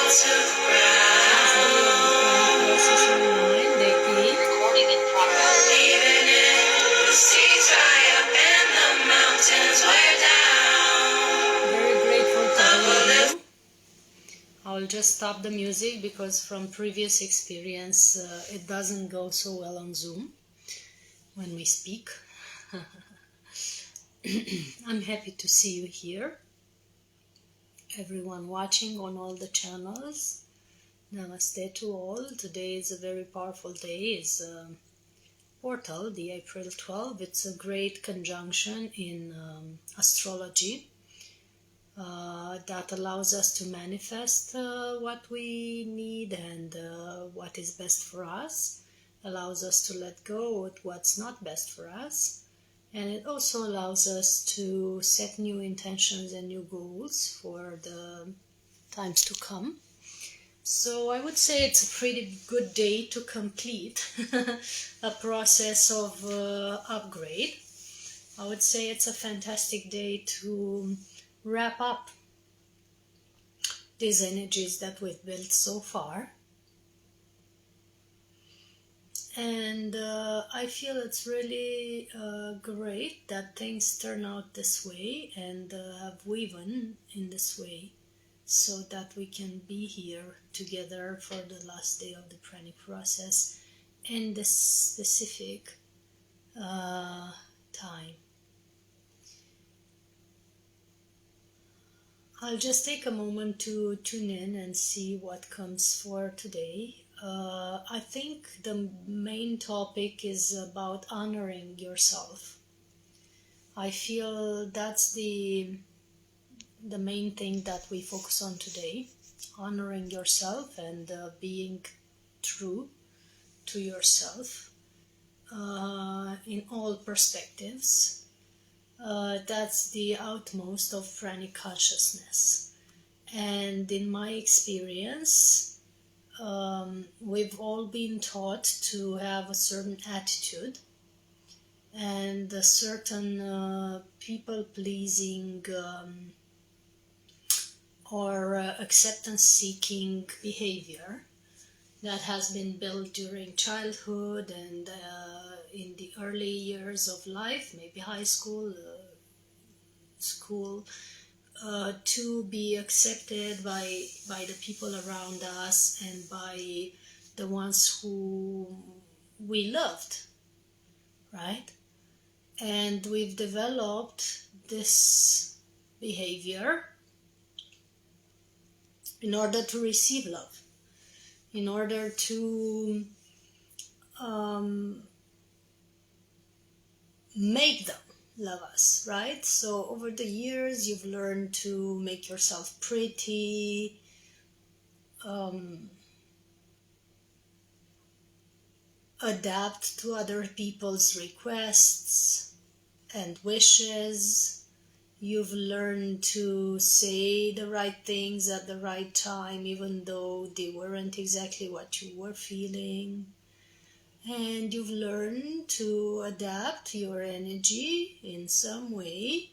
Process Online, Day 8. Recording in progress. Even if the seas dry up and the mountains wear down. Very grateful to all of you. I'll just stop the music because from previous experience it doesn't go so well on Zoom when we speak. I'm happy to see you here. Everyone watching on all the channels. Namaste to all. Today is a very powerful day. It's portal, the April 12. It's a great conjunction in astrology that allows us to manifest what we need and what is best for us. Allows us to let go of what's not best for us. And it also allows us to set new intentions and new goals for the times to come. So I would say it's a pretty good day to complete a process of upgrade. I would say it's a fantastic day to wrap up these energies that we've built so far. And I feel it's really great that things turn out this way and have woven in this way so that we can be here together for the last day of the Pranic process in this specific time. I'll just take a moment to tune in and see what comes for today. I think the main topic is about honoring yourself. I feel that's the main thing that we focus on today. Honoring yourself and being true to yourself in all perspectives. That's the outmost of Pranic consciousness. And in my experience, we've all been taught to have a certain attitude and a certain people-pleasing or acceptance-seeking behavior that has been built during childhood and in the early years of life, maybe high school, school, to be accepted by the people around us and by the ones who we loved, right? And we've developed this behavior in order to receive love, in order to make them love us, right? So over the years you've learned to make yourself pretty, adapt to other people's requests and wishes. You've learned to say the right things at the right time even though they weren't exactly what you were feeling. And you've learned to adapt your energy in some way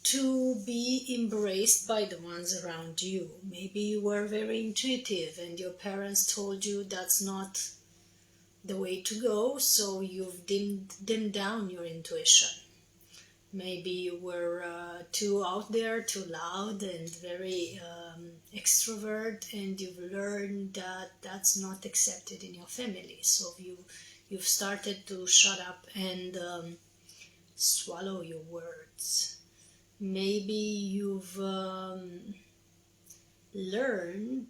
to be embraced by the ones around you. Maybe you were very intuitive and your parents told you that's not the way to go, so you've dimmed down your intuition. Maybe you were too out there, too loud and very extrovert, and you've learned that that's not accepted in your family. So you've started to shut up and swallow your words. Maybe you've learned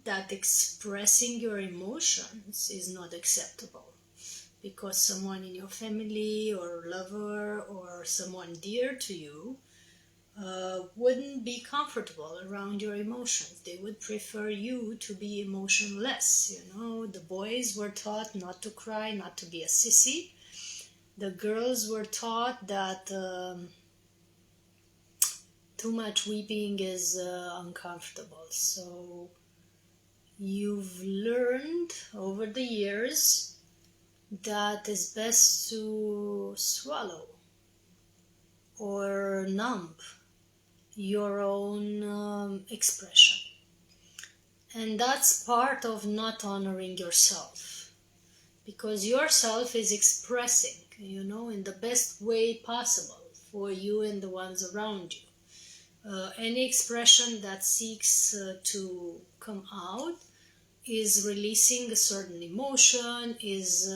that expressing your emotions is not acceptable, because someone in your family or lover or someone dear to you wouldn't be comfortable around your emotions. They would prefer you to be emotionless. You know, the boys were taught not to cry, not to be a sissy. The girls were taught that too much weeping is uncomfortable. So you've learned over the years that it's best to swallow or numb your own expression. And that's part of not honoring yourself, because yourself is expressing, in the best way possible for you and the ones around you. Any expression that seeks to come out is releasing a certain emotion, is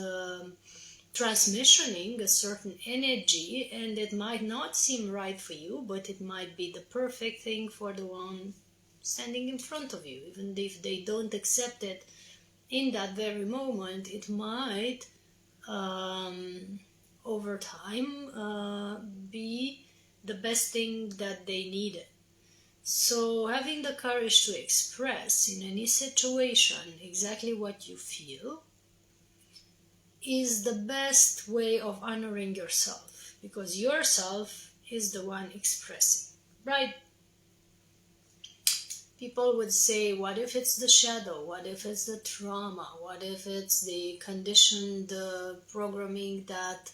transmissioning a certain energy, and it might not seem right for you, but it might be the perfect thing for the one standing in front of you. Even if they don't accept it in that very moment, it might over time be the best thing that they needed. So having the courage to express in any situation exactly what you feel is the best way of honoring yourself, because yourself is the one expressing, right? People would say, what if it's the shadow? What if it's the trauma? What if it's the conditioned programming that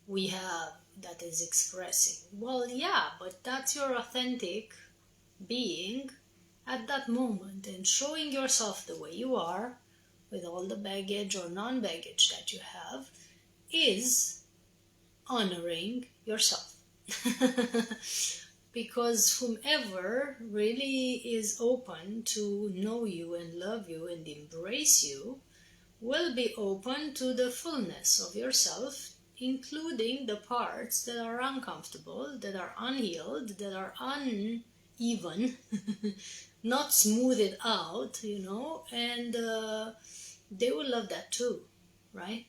we have that is expressing? Well, yeah, but that's your authentic being at that moment, and showing yourself the way you are with all the baggage or non-baggage that you have is honoring yourself. Because whomever really is open to know you and love you and embrace you will be open to the fullness of yourself, including the parts that are uncomfortable, that are unhealed, that are uneven, not smoothed out, and they will love that too, right?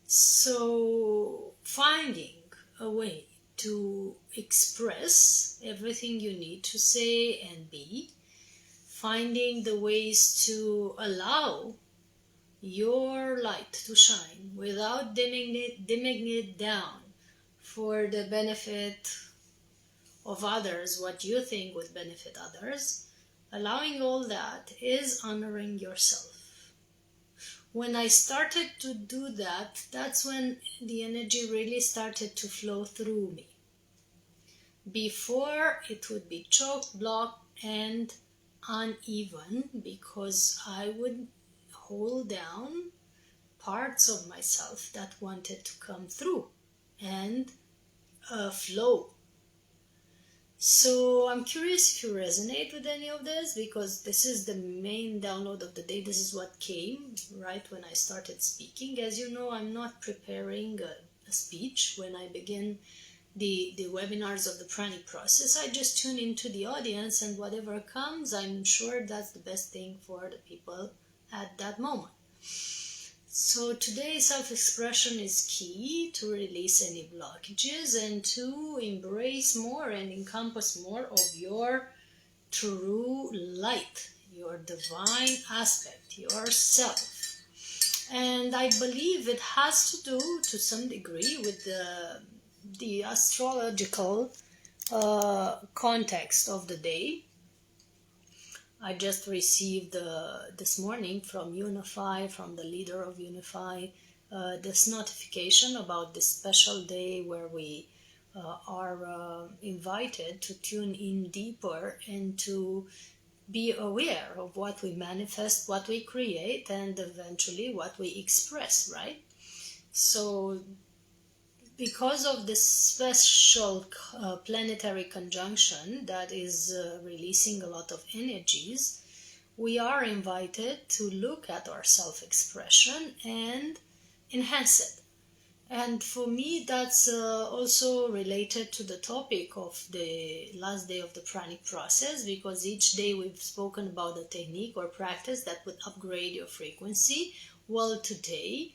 So finding a way to express everything you need to say and be, finding the ways to allow your light to shine without dimming it down for the benefit of others, what you think would benefit others, allowing all that is honoring yourself. When I started to do that, that's when the energy really started to flow through me. Before, it would be choked, blocked, and uneven, because I would hold down parts of myself that wanted to come through and flow. So I'm curious if you resonate with any of this, because this is the main download of the day. This is what came right when I started speaking. As you know, I'm not preparing a speech when I begin the webinars of the Pranic process. I just tune into the audience, and whatever comes, I'm sure that's the best thing for the people at that moment. So today, self-expression is key to release any blockages and to embrace more and encompass more of your true light, your divine aspect, yourself. And I believe it has to do to some degree with the astrological context of the day. I just received this morning from Unify, from the leader of Unify, this notification about this special day where we are invited to tune in deeper and to be aware of what we manifest, what we create, and eventually what we express, right? So because of this special planetary conjunction that is releasing a lot of energies, we are invited to look at our self-expression and enhance it. And for me, that's also related to the topic of the last day of the Pranic process, because each day we've spoken about a technique or practice that would upgrade your frequency. Well, today,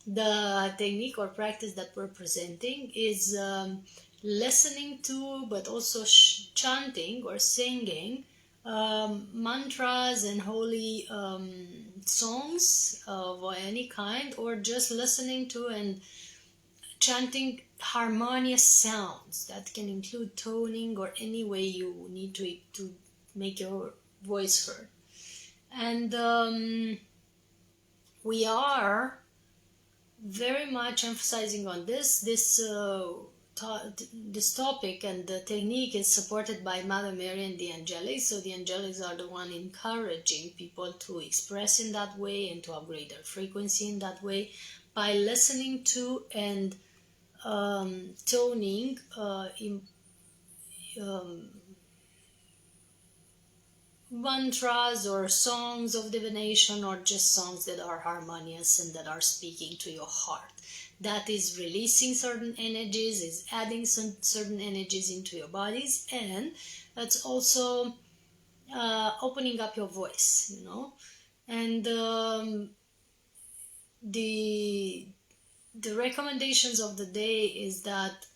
the technique or practice that we're presenting is listening to, but also chanting or singing mantras and holy songs of any kind, or just listening to and chanting harmonious sounds that can include toning or any way you need to make your voice heard. And we are very much emphasizing on this this topic and the technique is supported by Mother Mary and the angelics. So the angelics are the one encouraging people to express in that way and to upgrade their frequency in that way by listening to and toning mantras or songs of divination, or just songs that are harmonious and that are speaking to your heart. That is releasing certain energies, is adding some certain energies into your bodies, and that's also opening up your voice, you know. And the recommendations of the day is that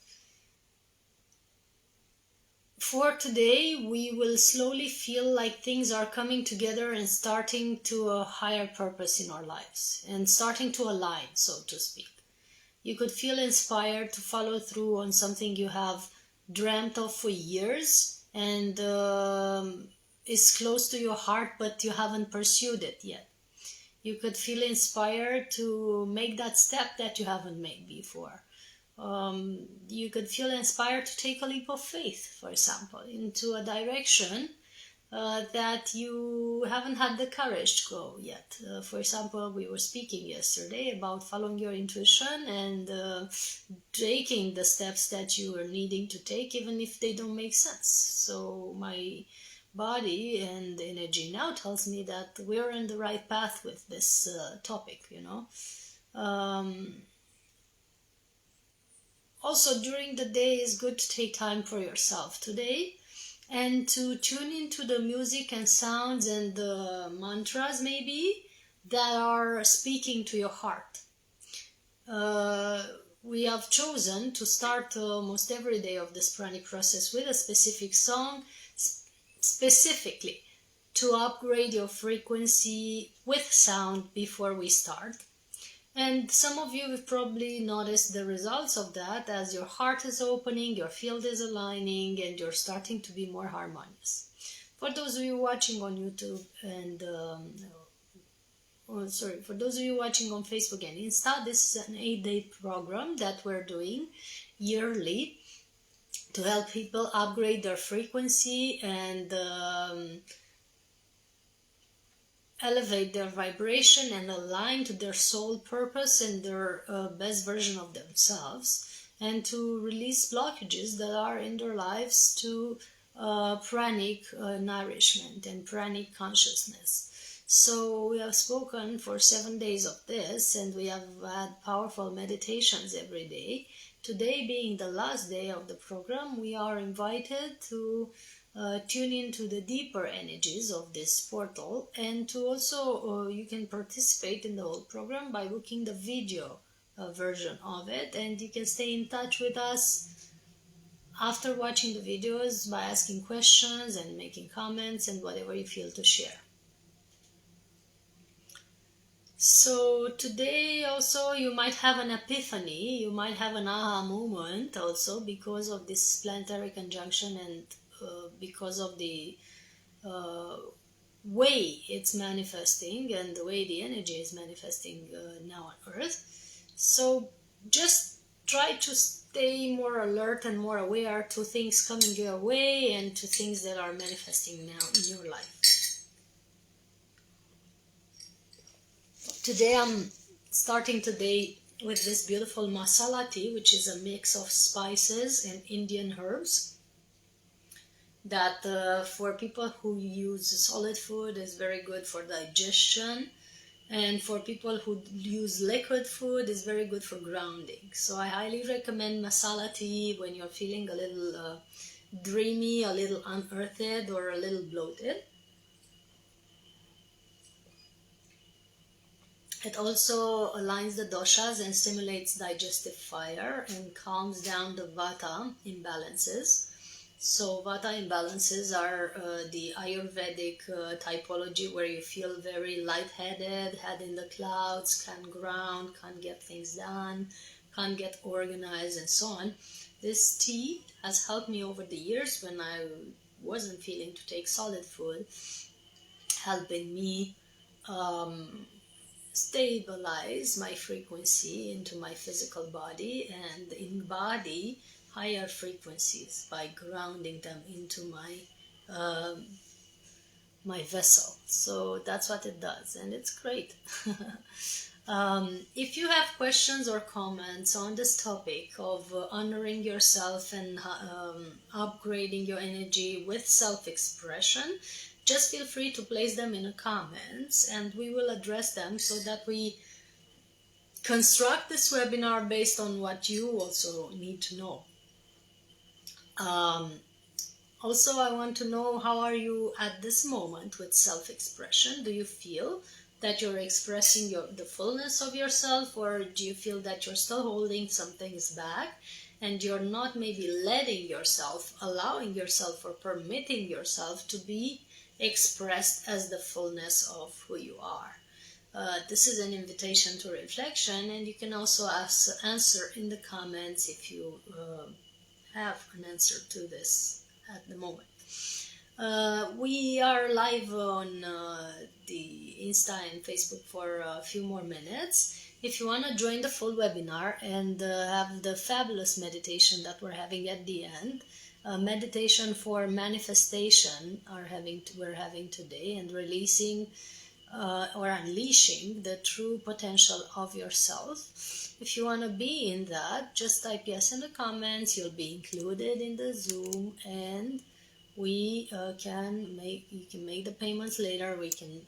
for today, we will slowly feel like things are coming together and starting to a higher purpose in our lives and starting to align, so to speak. You could feel inspired to follow through on something you have dreamt of for years and is close to your heart, but you haven't pursued it yet. You could feel inspired to make that step that you haven't made before. You could feel inspired to take a leap of faith, for example, into a direction that you haven't had the courage to go yet. For example, we were speaking yesterday about following your intuition and taking the steps that you are needing to take, even if they don't make sense. So my body and energy now tells me that we're on the right path with this topic, you know. Also, during the day, it's good to take time for yourself today and to tune into the music and sounds and the mantras maybe that are speaking to your heart. We have chosen to start almost every day of this pranic process with a specific song, specifically to upgrade your frequency with sound before we start. And some of you have probably noticed the results of that as your heart is opening, your field is aligning, and you're starting to be more harmonious. For those of you watching on YouTube and for those of you watching on Facebook and Insta, this is an 8-day program that we're doing yearly to help people upgrade their frequency and elevate their vibration and align to their soul purpose and their best version of themselves, and to release blockages that are in their lives to pranic nourishment and pranic consciousness. So we have spoken for 7 days of this, and we have had powerful meditations every day. Today being the last day of the program, we are invited to tune into the deeper energies of this portal, and to also you can participate in the whole program by booking the video version of it, and you can stay in touch with us after watching the videos by asking questions and making comments and whatever you feel to share. So today also you might have an epiphany, you might have an aha moment also because of this planetary conjunction and because of the way it's manifesting and the way the energy is manifesting now on Earth. So just try to stay more alert and more aware to things coming your way and to things that are manifesting now in your life. Today I'm starting today with this beautiful masala tea, which is a mix of spices and Indian herbs that for people who use solid food is very good for digestion, and for people who use liquid food is very good for grounding. So I highly recommend masala tea when you're feeling a little dreamy, a little unearthed, or a little bloated. It also aligns the doshas and stimulates digestive fire and calms down the vata imbalances. So vata imbalances are the Ayurvedic typology where you feel very lightheaded, head in the clouds, can't ground, can't get things done, can't get organized, and so on. This tea has helped me over the years when I wasn't feeling to take solid food, helping me stabilize my frequency into my physical body and embody higher frequencies by grounding them into my vessel. So that's what it does, and it's great. If you have questions or comments on this topic of honoring yourself and upgrading your energy with self-expression, just feel free to place them in the comments, and we will address them so that we construct this webinar based on what you also need to know. Also, I want to know, how are you at this moment with self-expression? Do you feel that you're expressing the fullness of yourself, or do you feel that you're still holding some things back and you're not maybe letting yourself, allowing yourself, or permitting yourself to be expressed as the fullness of who you are? This is an invitation to reflection, and you can also answer in the comments if you have an answer to this at the moment. We are live on the Insta and Facebook for a few more minutes. If you want to join the full webinar and have the fabulous meditation that we're having at the end, meditation for manifestation we're having today, and releasing or unleashing the true potential of yourself. If you want to be in that, just type yes in the comments. You'll be included in the Zoom, and we you can make the payments later. We can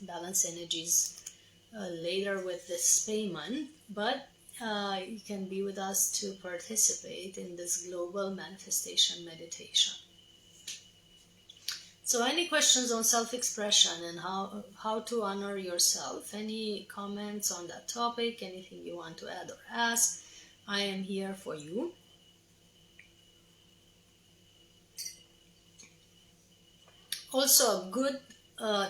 balance energies later with this payment, but you can be with us to participate in this global manifestation meditation. So any questions on self-expression and how to honor yourself, any comments on that topic, anything you want to add or ask, I am here for you. Also, a good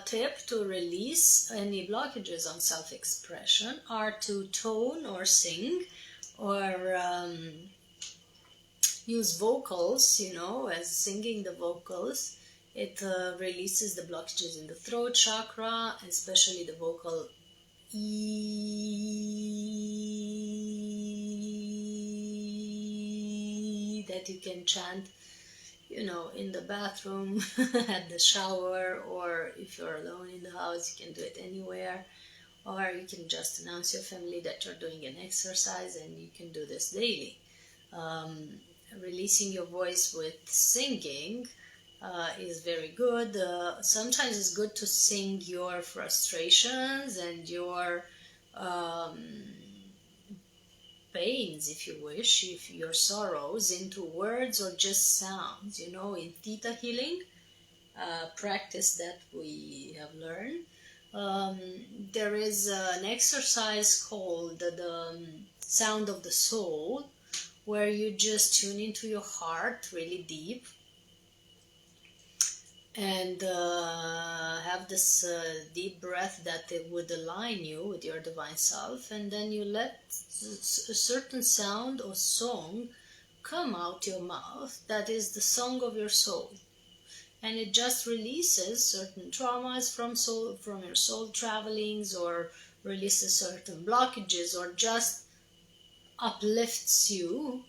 tip to release any blockages on self-expression are to tone or sing, or use vocals, as singing the vocals. It releases the blockages in the throat chakra, especially the vocal E that you can chant, in the bathroom, at the shower, or if you're alone in the house, you can do it anywhere. Or you can just announce your family that you're doing an exercise, and you can do this daily. Releasing your voice with singing is very good. Sometimes it's good to sing your frustrations and your pains, if you wish, if your sorrows, into words or just sounds. In theta healing practice that we have learned, there is an exercise called the sound of the soul, where you just tune into your heart really deep and have this deep breath that it would align you with your divine self, and then you let a certain sound or song come out your mouth that is the song of your soul, and it just releases certain traumas from your soul travelings, or releases certain blockages, or just uplifts you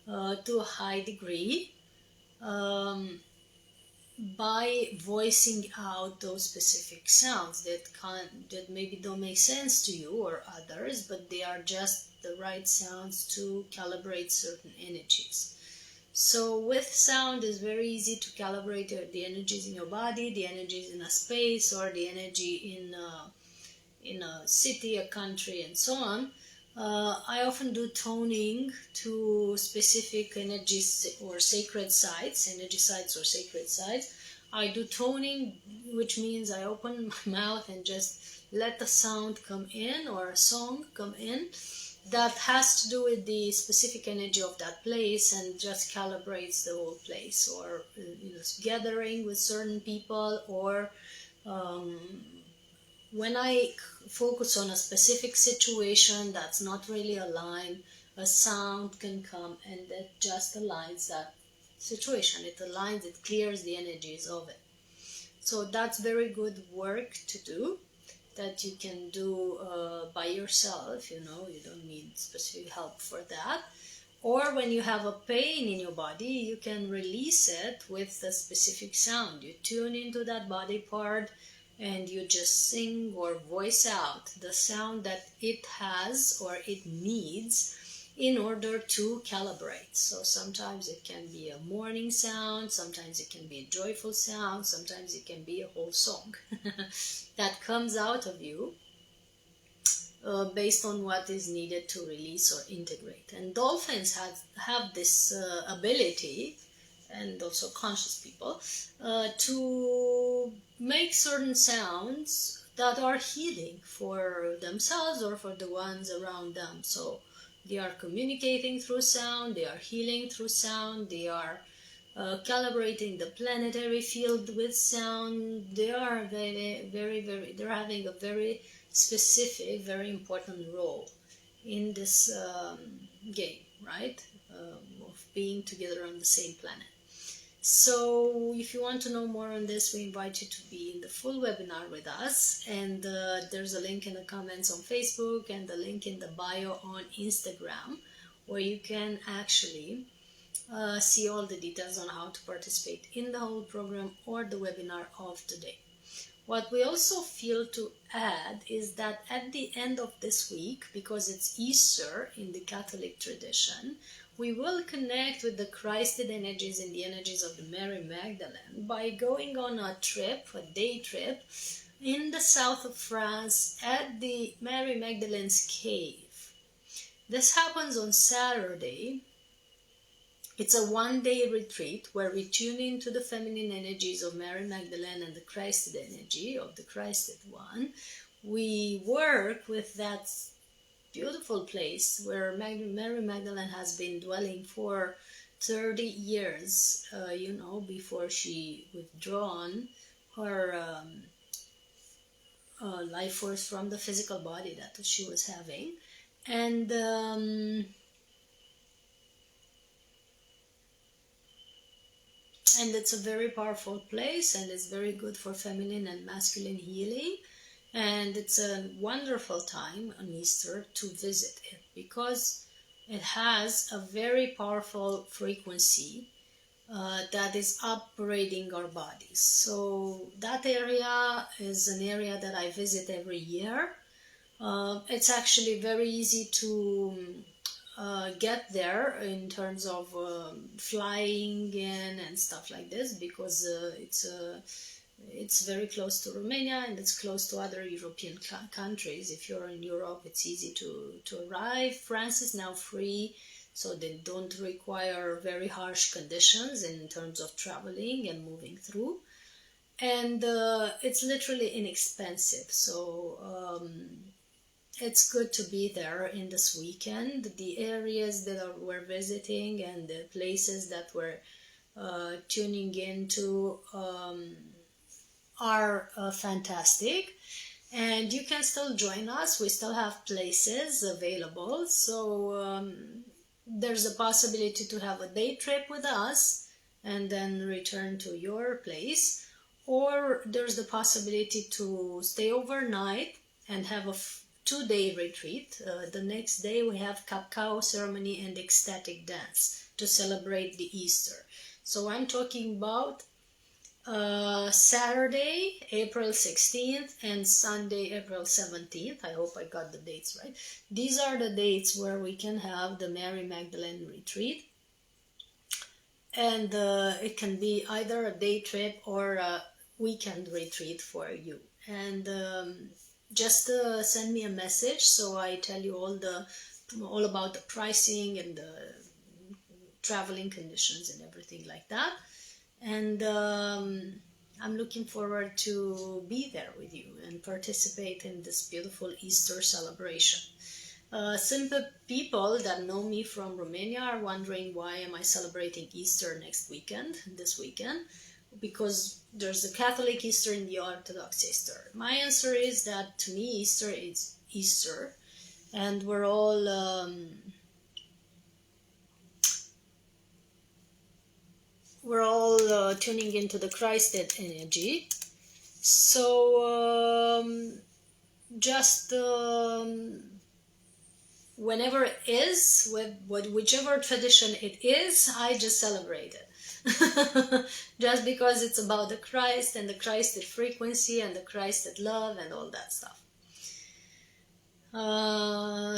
to a high degree by voicing out those specific sounds that maybe don't make sense to you or others, but they are just the right sounds to calibrate certain energies. So with sound, it's very easy to calibrate the energies in your body, the energies in a space, or the energy in a city, a country, and so on. I often do toning to specific energies or sacred sites, energy sites or sacred sites. I do toning, which means I open my mouth and just let the sound come in, or a song come in that has to do with the specific energy of that place, and just calibrates the whole place, or gathering with certain people, or when I focus on a specific situation that's not really aligned, a sound can come and that just aligns that situation. It aligns, it clears the energies of it. So that's very good work to do, that you can do by yourself. You don't need specific help for that. Or when you have a pain in your body, you can release it with a specific sound. You tune into that body part and you just sing or voice out the sound that it has or it needs in order to calibrate. So sometimes it can be a morning sound, sometimes it can be a joyful sound, sometimes it can be a whole song that comes out of you based on what is needed to release or integrate. And dolphins have this ability, and also conscious people, to make certain sounds that are healing for themselves or for the ones around them. So they are communicating through sound, they are healing through sound, they are calibrating the planetary field with sound. They are they're having a very specific, very important role in this game, right? Of being together on the same planet. So if you want to know more on this, we invite you to be in the full webinar with us, and there's a link in the comments on Facebook and the link in the bio on Instagram, where you can actually see all the details on how to participate in the whole program or the webinar of today. What we also feel to add is that at the end of this week, because it's Easter in the Catholic tradition, we will connect with the Christed energies and the energies of the Mary Magdalene by going on a trip, a day trip, in the south of France at the Mary Magdalene's cave. This happens on Saturday. It's a one-day retreat where we tune into the feminine energies of Mary Magdalene and the Christed energy of the Christed one. We work with that beautiful place where Mary Magdalene has been dwelling for 30 years, before she withdrawn her life force from the physical body that she was having. And it's a very powerful place, and it's very good for feminine and masculine healing. And it's a wonderful time on Easter to visit it because it has a very powerful frequency that is upgrading our bodies. So that area is an area that I visit every year. It's actually very easy to get there in terms of flying in and stuff like this, because it's very close to Romania and it's close to other European countries. If you're in Europe, it's easy to arrive. France is now free, so they don't require very harsh conditions in terms of traveling and moving through. And it's literally inexpensive. So it's good to be there in this weekend. The areas that we're visiting and the places that we're tuning into are fantastic, and you can still join us. We still have places available, so there's a possibility to have a day trip with us and then return to your place, or there's the possibility to stay overnight and have a 2-day retreat. The next day we have 𝗘𝗹𝘁𝗁 ceremony and ecstatic dance to celebrate the Easter. So I'm talking about Saturday, April 16th and Sunday, April 17th. I hope I got the dates right. These are the dates where we can have the Mary Magdalene retreat. And it can be either a day trip or a weekend retreat for you. And just send me a message so I tell you all about the pricing and the traveling conditions and everything like that. And I'm looking forward to be there with you and participate in this beautiful Easter celebration. Simple people that know me from Romania are wondering, why am I celebrating Easter this weekend? Because there's the Catholic Easter and the Orthodox Easter. My answer is that to me Easter is Easter, and we're all tuning into the Christed energy. So just whenever it is, with whichever tradition it is, I just celebrate it. Just because it's about the Christ and the Christed frequency and the Christed love and all that stuff.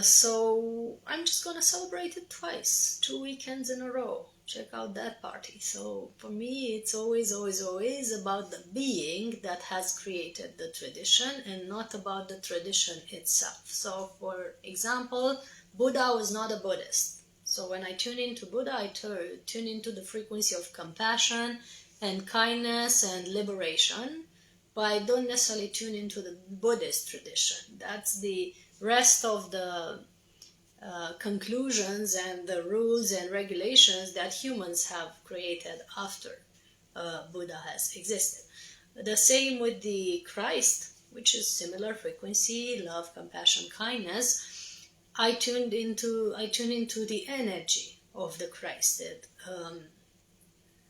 So I'm just gonna celebrate it twice, 2 weekends in a row. Check out that party. So for me, it's always about the being that has created the tradition and not about the tradition itself. So for example, Buddha was not a Buddhist. So when I tune into Buddha, I tune into the frequency of compassion and kindness and liberation, but I don't necessarily tune into the Buddhist tradition. That's the rest of the conclusions and the rules and regulations that humans have created after Buddha has existed. The same with the Christ, which is similar frequency, love, compassion, kindness. I tune into the energy of the Christed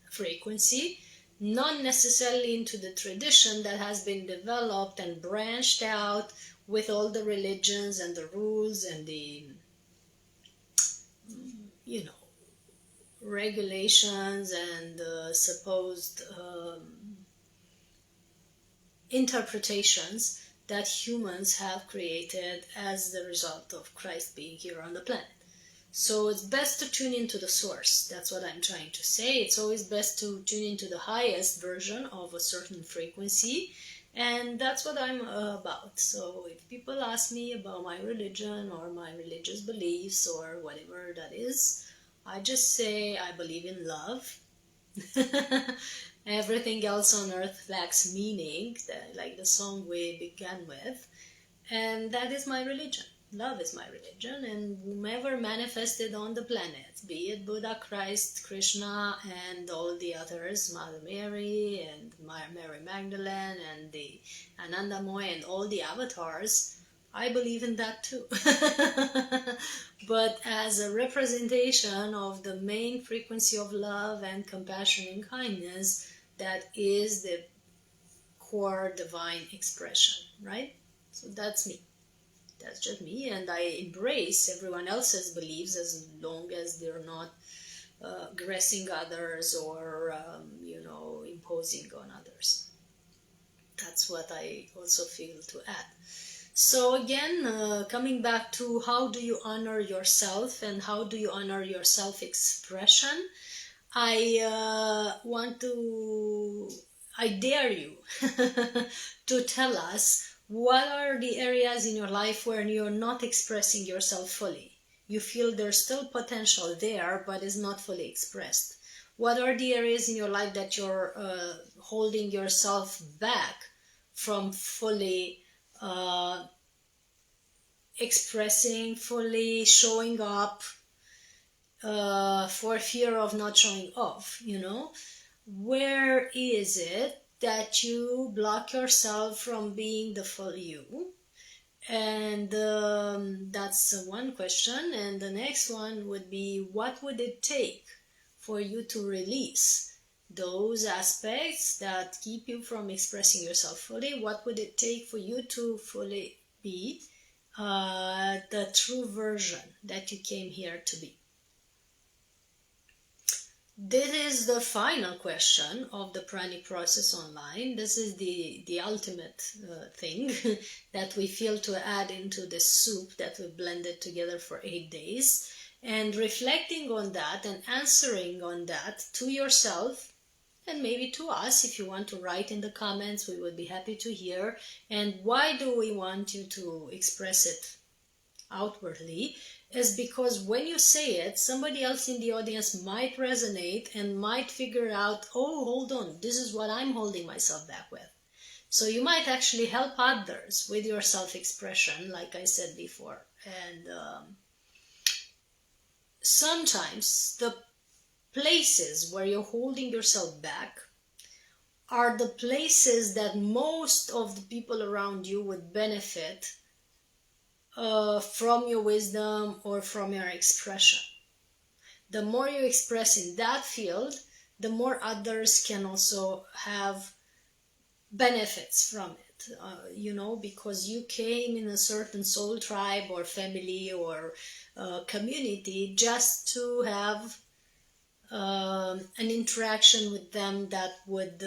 frequency, not necessarily into the tradition that has been developed and branched out with all the religions and the rules and the regulations and supposed interpretations that humans have created as the result of Christ being here on the planet. So it's best to tune into the source. That's what I'm trying to say. It's always best to tune into the highest version of a certain frequency, and that's what I'm about. So if people ask me about my religion or my religious beliefs or whatever that is, I just say I believe in love. Everything else on earth lacks meaning, like the song we began with, and that is my religion. Love is my religion, and whomever manifested on the planet, be it Buddha, Christ, Krishna, and all the others, Mother Mary, and Mary Magdalene, and the Anandamoy, and all the avatars, I believe in that too. But as a representation of the main frequency of love and compassion and kindness, that is the core divine expression, right? So that's me. That's just me, and I embrace everyone else's beliefs as long as they're not aggressing others or, imposing on others. That's what I also feel to add. So again, coming back to how do you honor yourself and how do you honor your self-expression, I dare you to tell us what are the areas in your life where you're not expressing yourself fully. You feel there's still potential there, but is not fully expressed. What are the areas in your life that you're holding yourself back from fully expressing, fully showing up, for fear of not showing off, Where is it that you block yourself from being the full you? And that's one question. And the next one would be, what would it take for you to release those aspects that keep you from expressing yourself fully? What would it take for you to fully be the true version that you came here to be? This is the final question of the Pranic Process Online. This is the ultimate thing that we feel to add into the soup that we blended together for 8 days. And reflecting on that and answering on that to yourself and maybe to us. If you want to write in the comments, we would be happy to hear. And why do we want you to express it outwardly? Is because when you say it, somebody else in the audience might resonate and might figure out, oh, hold on, this is what I'm holding myself back with. So you might actually help others with your self-expression, like I said before. And sometimes the places where you're holding yourself back are the places that most of the people around you would benefit from your wisdom or from your expression. The more you express in that field, the more others can also have benefits from it. you know, because you came in a certain soul tribe or family or community just to have an interaction with them that would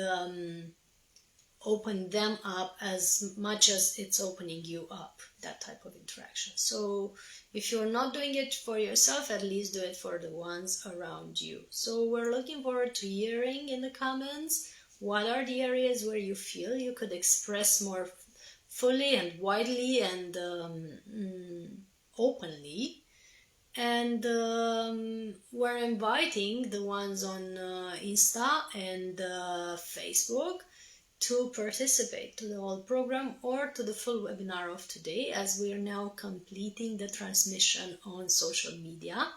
open them up as much as it's opening you up, that type of interaction. So if you're not doing it for yourself, at least do it for the ones around you. So we're looking forward to hearing in the comments what are the areas where you feel you could express more fully and widely and openly. And we're inviting the ones on Insta and Facebook to participate to the whole program or to the full webinar of today, as we are now completing the transmission on social media,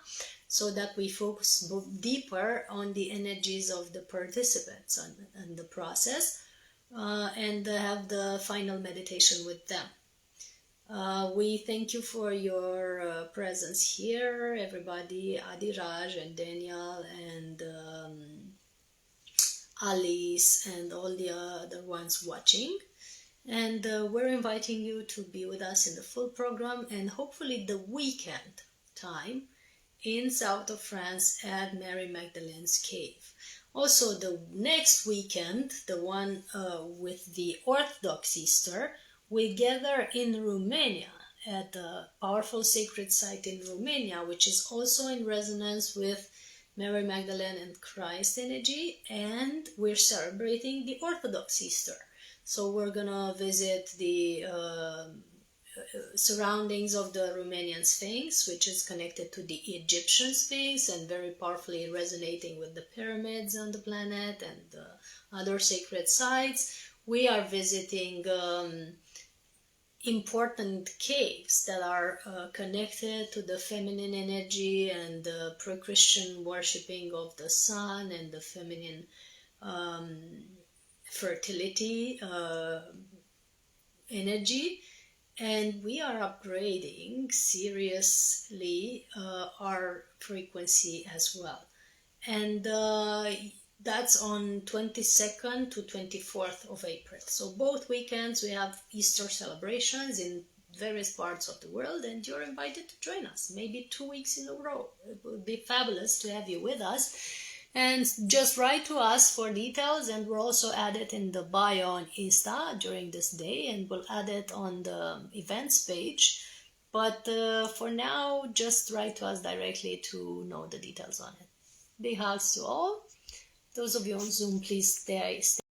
so that we focus deeper on the energies of the participants and the process, and have the final meditation with them. We thank you for your presence here, everybody, Adiraj and Daniel and Alice and all the other ones watching. And we're inviting you to be with us in the full program and hopefully the weekend time in south of France at Mary Magdalene's Cave. Also the next weekend, the one with the Orthodox Easter, we gather in Romania at a powerful sacred site in Romania, which is also in resonance with Mary Magdalene and Christ energy, and we're celebrating the Orthodox Easter. So we're gonna visit the surroundings of the Romanian Sphinx, which is connected to the Egyptian Sphinx and very powerfully resonating with the pyramids on the planet and other sacred sites. We are visiting important caves that are connected to the feminine energy and the pre-Christian worshipping of the sun and the feminine fertility energy. And we are upgrading seriously our frequency as well. And that's on 22nd to 24th of April. So both weekends we have Easter celebrations in various parts of the world, and you're invited to join us, maybe 2 weeks in a row. It would be fabulous to have you with us. And just write to us for details, and we'll also add it in the bio on Insta during this day, and we'll add it on the events page. But for now, just write to us directly to know the details on it. Big hugs to all. Those of you on Zoom, please stay